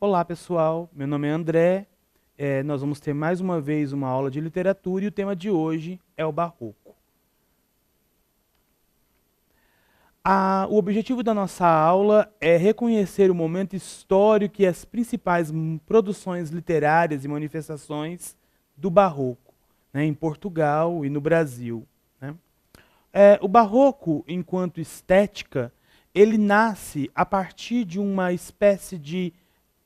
Olá, pessoal. Meu nome é André. Nós vamos ter mais uma vez uma aula de literatura e o tema de hoje é o Barroco. O objetivo da nossa aula é reconhecer o momento histórico e as principais produções literárias e manifestações do Barroco, né, em Portugal e no Brasil, né? O Barroco, enquanto estética, ele nasce a partir de uma espécie de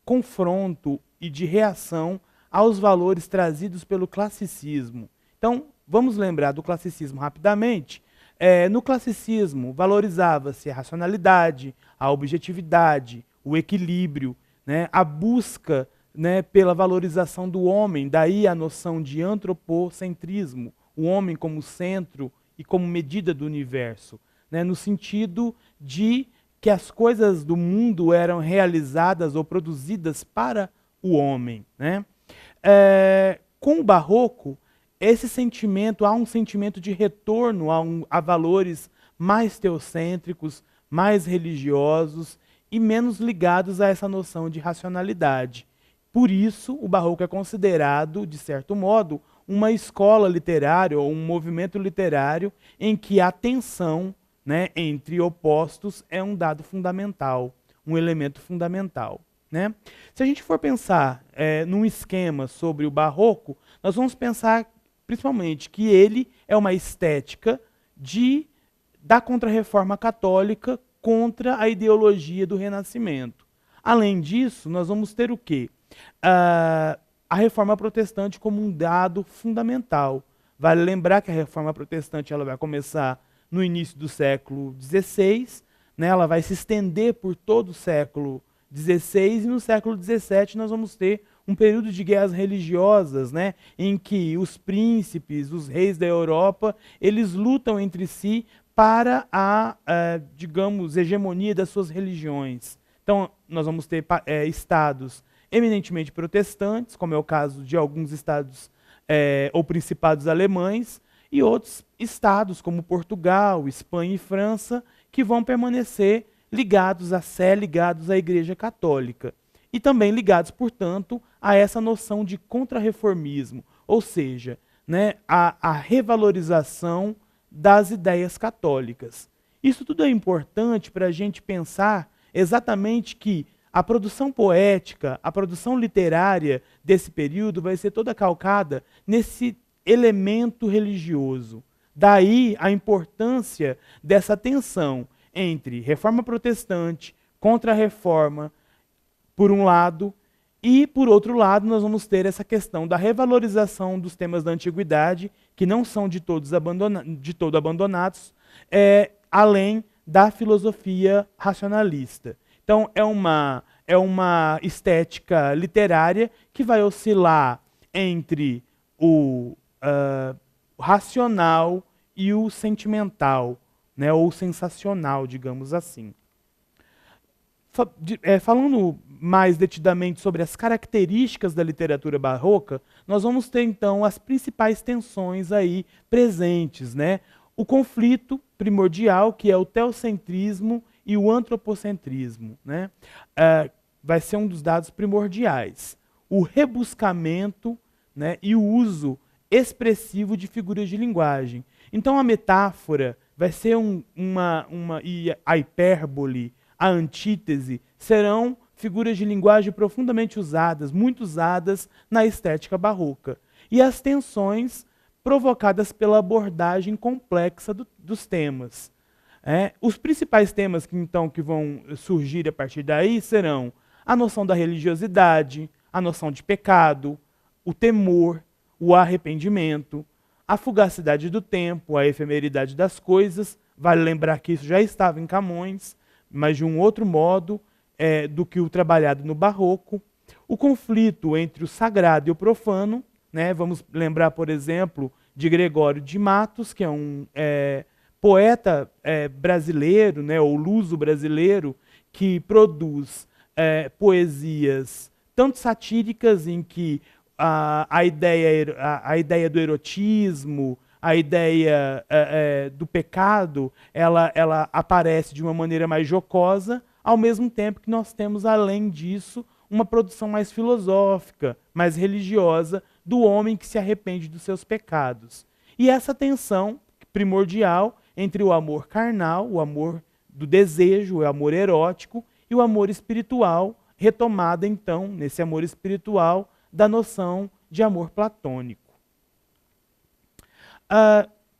confronto e de reação aos valores trazidos pelo classicismo. Então, vamos lembrar do classicismo rapidamente. No classicismo, valorizava-se a racionalidade, a objetividade, o equilíbrio, né, a busca, né, pela valorização do homem, daí a noção de antropocentrismo, o homem como centro e como medida do universo, né, no sentido de que as coisas do mundo eram realizadas ou produzidas para o homem, né? Com o Barroco, há um sentimento de retorno a valores mais teocêntricos, mais religiosos e menos ligados a essa noção de racionalidade. Por isso, o Barroco é considerado, de certo modo, uma escola literária ou um movimento literário em que a tensão, né, entre opostos é um dado fundamental, um elemento fundamental, né? Se a gente for pensar num esquema sobre o Barroco, nós vamos pensar principalmente que ele é uma estética da Contra-Reforma Católica contra a ideologia do Renascimento. Além disso, nós vamos ter o quê? A Reforma Protestante como um dado fundamental. Vale lembrar que a Reforma Protestante ela vai começar no início do século XVI, né, ela vai se estender por todo o século XVI, e no século XVII nós vamos ter um período de guerras religiosas, né, em que os príncipes, os reis da Europa, eles lutam entre si para digamos, hegemonia das suas religiões. Então, nós vamos ter estados eminentemente protestantes, como é o caso de alguns estados ou principados alemães, e outros estados, como Portugal, Espanha e França, que vão permanecer ligados à Sé, ligados à Igreja Católica. E também ligados, portanto, a essa noção de contrarreformismo, ou seja, né, a revalorização das ideias católicas. Isso tudo é importante para a gente pensar exatamente que a produção poética, a produção literária desse período vai ser toda calcada nesse elemento religioso. Daí a importância dessa tensão entre reforma protestante, contra-reforma, por um lado, e, por outro lado, nós vamos ter essa questão da revalorização dos temas da antiguidade, que não são de todo abandonados, além da filosofia racionalista. Então, é uma estética literária que vai oscilar entre o racional e o sentimental, né, ou sensacional, digamos assim. Falando mais detidamente sobre as características da literatura barroca, nós vamos ter então as principais tensões aí presentes, né? O conflito primordial, que é o teocentrismo e o antropocentrismo, né? Vai ser um dos dados primordiais. O rebuscamento, né, e o uso expressivo de figuras de linguagem. Então a metáfora vai ser e a hipérbole, a antítese, serão figuras de linguagem profundamente usadas, muito usadas na estética barroca. E as tensões provocadas pela abordagem complexa dos temas. Os principais temas que vão surgir a partir daí serão a noção da religiosidade, a noção de pecado, o temor, o arrependimento, a fugacidade do tempo, a efemeridade das coisas. Vale lembrar que isso já estava em Camões, mas de um outro modo do que o trabalhado no Barroco. O conflito entre o sagrado e o profano, né? Vamos lembrar, por exemplo, de Gregório de Matos, que é um poeta brasileiro, né, ou luso-brasileiro, que produz poesias tanto satíricas, em que a ideia do erotismo, a ideia do pecado, ela aparece de uma maneira mais jocosa, ao mesmo tempo que nós temos, além disso, uma produção mais filosófica, mais religiosa, do homem que se arrepende dos seus pecados. E essa tensão primordial entre o amor carnal, o amor do desejo, o amor erótico, e o amor espiritual, retomada então, nesse amor espiritual, da noção de amor platônico.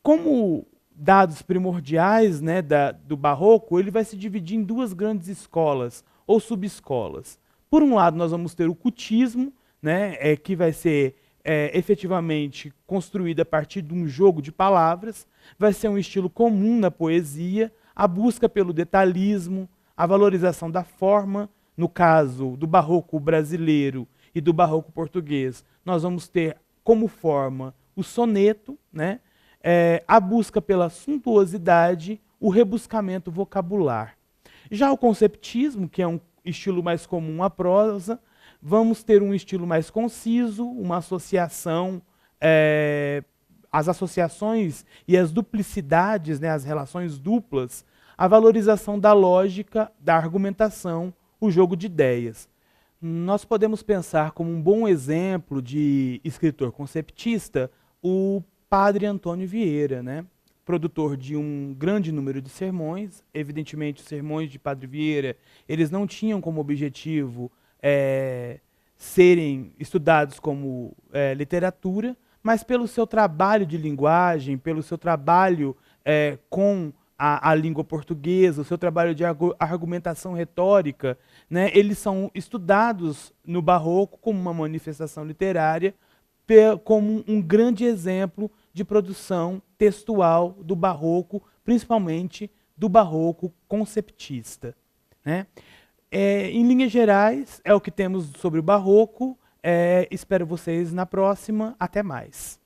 Como dados primordiais, né, do Barroco, ele vai se dividir em duas grandes escolas, ou subescolas. Por um lado, nós vamos ter o cultismo, né, que vai ser efetivamente construído a partir de um jogo de palavras, vai ser um estilo comum na poesia, a busca pelo detalhismo, a valorização da forma. No caso do barroco brasileiro e do barroco português, nós vamos ter como forma o soneto, né? A busca pela suntuosidade, o rebuscamento vocabular. Já o conceptismo, que é um estilo mais comum à prosa, vamos ter um estilo mais conciso, uma associação, as associações e as duplicidades, né, as relações duplas, a valorização da lógica, da argumentação, o jogo de ideias. Nós podemos pensar como um bom exemplo de escritor conceptista o padre Antônio Vieira, né? Produtor de um grande número de sermões. Evidentemente, os sermões de Padre Vieira, eles não tinham como objetivo serem estudados como literatura, mas pelo seu trabalho de linguagem, pelo seu trabalho com a língua portuguesa, o seu trabalho de argumentação retórica, né, eles são estudados no Barroco como uma manifestação literária, como um grande exemplo de produção textual do Barroco, principalmente do Barroco conceptista, né? Em linhas gerais, é o que temos sobre o Barroco. Espero vocês na próxima. Até mais.